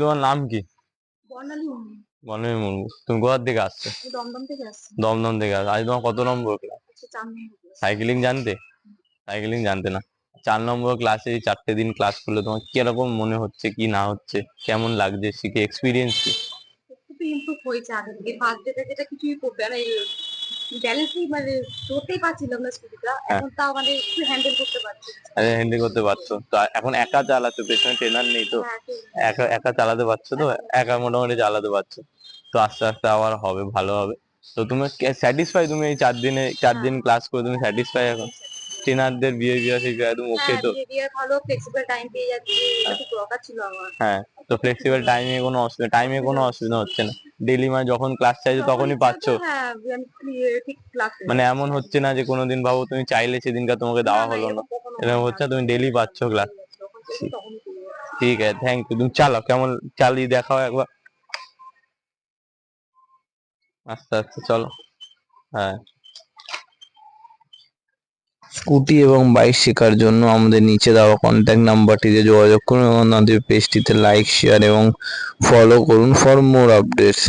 তোমার নাম কি? বর্ণালী মুর্মু। বর্ণালী মুর্মু। তুমি কোথা থেকে আসছো? দমদম থেকে আসছি। দমদম থেকে আসছো। আজ তোমার কত নম্বর ক্লাস? 4 নম্বর ক্লাস। সাইকেলিং জানতে? সাইকেলিং জানতে না। 4 নম্বর ক্লাসে এই 4টে দিন ক্লাস করলে তোমার কিরকম মনে হচ্ছে কি না হচ্ছে, কেমন লাগছে, শিখে এক্সপিরিয়েন্স কি? একটু ইমপ্রুভ হয়েছে আগে থেকে। ফার্স্ট ডেতে যেটা কিছুই ব্যালেন্সই ধরতেই পারছিলাম না স্কুটিটা। এখন তাও একটু হ্যান্ডেল করতে পারছি। আরে হ্যান্ডেল করতে পারছো তো? এখন একা চালাচ্ছো, পেছনে ট্রেনার নেই তো? হ্যাঁ, একা একা চালাতে পারছো তো? একা মোটামুটি চালাতে পারছো তো? আস্তে আস্তে আবার হবে, ভালো হবে। তো তুমি স্যাটিসফাই? তুমি এই 4 দিন ক্লাস করে তুমি স্যাটিসফাই এখন? ট্রেনারদের বিহেভিয়ার একদম ওকে তো? বিহেভিয়ার ভালো, ফ্লেক্সিবল টাইম পেয়ে যাচ্ছি। এটা খুব দরকার ছিল আমার। হ্যাঁ, তো ফ্লেক্সিবল টাইমে কোনো অসুবিধা হচ্ছে না? ডেইলি মানে যখন ক্লাস চাইছো তখনই পাচ্ছো? হ্যাঁ, ঠিক ক্লাস। মানে এমন হচ্ছে না যে কোনোদিন ভাবো তুমি চাইলে সেদিনকার তোমাকে দেওয়া হলো না, এরকম হচ্ছে না? তুমি ডেইলি পাচ্ছ ক্লাস? ঠিক আছে, থ্যাংক ইউ। তুমি চালাও, কেমন চালিয়ে দেখাও একবার। আস্তে আস্তে চলো। হ্যাঁ। স্কুটি এবং বাইক শেখার জন্য আমাদের নিচে দেওয়া কন্ট্যাক্ট নাম্বারটিতে যোগাযোগ করুন এবং আমাদের পেজটিতে লাইক, শেয়ার এবং ফলো করুন ফর মোর আপডেটস।